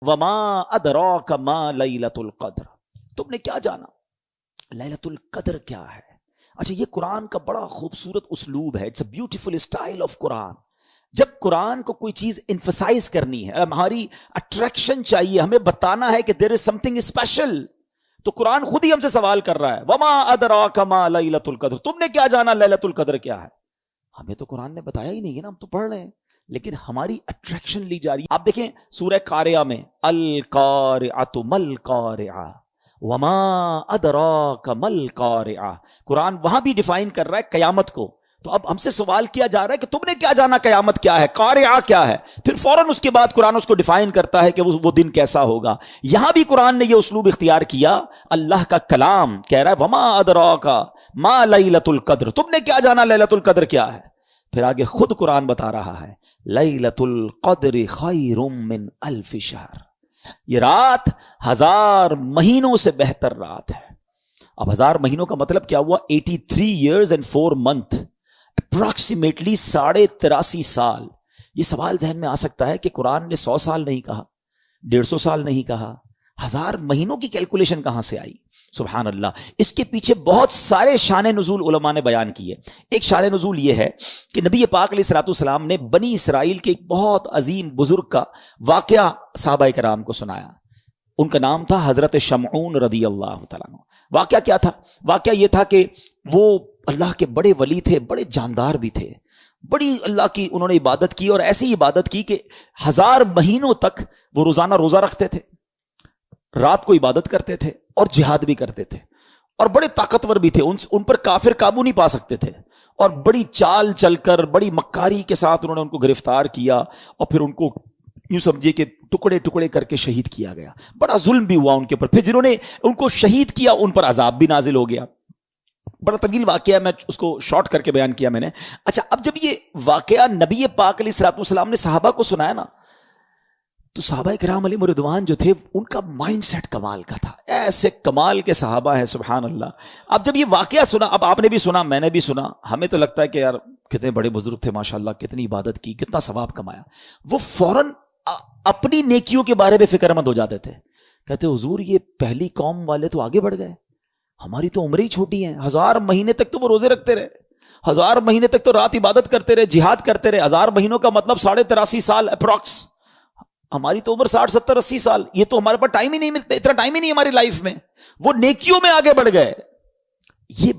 وما ادراک ما لیلۃ القدر، تم نے کیا جانا لیلۃ القدر کیا ہے؟ اچھا، یہ قرآن کا بڑا خوبصورت اسلوب ہے، it's a beautiful style of Quran. جب قرآن کو کوئی چیز انفسائز کرنی ہے، ہماری اٹریکشن چاہیے، ہمیں بتانا ہے کہ دیر از سم تھنگ اسپیشل، تو قرآن خود ہی ہم سے سوال کر رہا ہے وما ادراک ما لیلۃ القدر، تم نے کیا جانا لیلۃ القدر کیا ہے؟ ہمیں تو قرآن نے بتایا ہی نہیں ہے نا، ہم تو پڑھ رہے ہیں، لیکن ہماری اٹریکشن لی جا رہی ہے. آپ دیکھیں سورہ قاریہ میں القارعۃ مل قارعہ وما ادراک مل قارعہ، قرآن وہاں بھی ڈیفائن کر رہا ہے قیامت کو. تو اب ہم سے سوال کیا جا رہا ہے کہ تم نے کیا جانا قیامت کیا ہے، قارعہ کیا ہے، پھر فوراً اس کے بعد قرآن اس کو ڈیفائن کرتا ہے کہ وہ دن کیسا ہوگا. یہاں بھی قرآن نے یہ اسلوب اختیار کیا، اللہ کا کلام کہہ رہا ہے وما ادراک ما لیلۃ القدر، تم نے کیا جانا لیلۃ القدر کیا ہے. پھر آگے خود قرآن بتا رہا ہے لیلۃ القدر خیر من الف شہر، یہ رات 1000 مہینوں سے بہتر رات ہے. اب 1000 مہینوں کا مطلب کیا ہوا؟ 83 years and 4 months، اپروکسیمیٹلی 83.5 سال. یہ سوال ذہن میں آ سکتا ہے کہ قرآن نے 100 سال نہیں کہا، 150 سال نہیں کہا، 1000 مہینوں کی کیلکولیشن کہاں سے آئی؟ سبحان اللہ. اس کے پیچھے بہت سارے شان نزول علماء نے بیان کیے. ایک شان نزول یہ ہے کہ نبی پاک علیہ الصلوۃ والسلام نے بنی اسرائیل کے ایک بہت عظیم بزرگ کا واقعہ صحابہ کرام کو سنایا. ان کا نام تھا حضرت شمعون رضی اللہ تعالیٰ عنہ. واقعہ کیا تھا؟ واقعہ یہ تھا کہ وہ اللہ کے بڑے ولی تھے، بڑے جاندار بھی تھے، بڑی اللہ کی انہوں نے عبادت کی، اور ایسی عبادت کی کہ 1000 مہینوں تک وہ روزانہ روزہ رکھتے تھے، رات کو عبادت کرتے تھے اور جہاد بھی کرتے تھے، اور بڑے طاقتور بھی تھے. ان پر کافر قابو نہیں پا سکتے تھے، اور بڑی چال چل کر بڑی مکاری کے ساتھ انہوں نے ان کو گرفتار کیا، اور پھر ان کو یوں سمجھے کہ ٹکڑے ٹکڑے کر کے شہید کیا گیا. بڑا ظلم بھی ہوا ان کے اوپر. پھر جنہوں نے ان کو شہید کیا ان پر عذاب بھی نازل ہو گیا. بڑا طویل واقعہ، میں اس کو شارٹ کر کے بیان کیا میں نے. اچھا، اب جب یہ واقعہ نبی پاک علیہ الصلوۃ والسلام نے صحابہ کو سنایا نا، تو صحابہ کرام علیہم رضوان جو تھے ان کا مائنڈ سیٹ کمال کا تھا. ایسے کمال کے صحابہ ہیں سبحان اللہ. اب جب یہ واقعہ سنا، اب آپ نے بھی سنا، میں نے بھی سنا، ہمیں تو لگتا ہے کہ یار کتنے بڑے بزرگ تھے ماشاءاللہ، کتنی عبادت کی، کتنا ثواب کمایا. وہ فوراً اپنی نیکیوں کے بارے میں فکر مند ہو جاتے تھے. کہتے حضور یہ پہلی قوم والے تو آگے بڑھ گئے، ہماری تو عمریں ہی چھوٹی ہیں. 1000 مہینے تک تو وہ روزے رکھتے رہے، 1000 مہینے تک تو رات عبادت کرتے رہے، جہاد کرتے رہے. 1000 مہینوں کا مطلب 83.5 سال اپروکس. ہماری تو عمر 60 70 80 سال. یہ تو ہمارے پاس ٹائم ہی نہیں ملتا، اتنا ٹائم ہی نہیں ہماری لائف میں. وہ نیکیوں میں آگے بڑھ گئے. یہ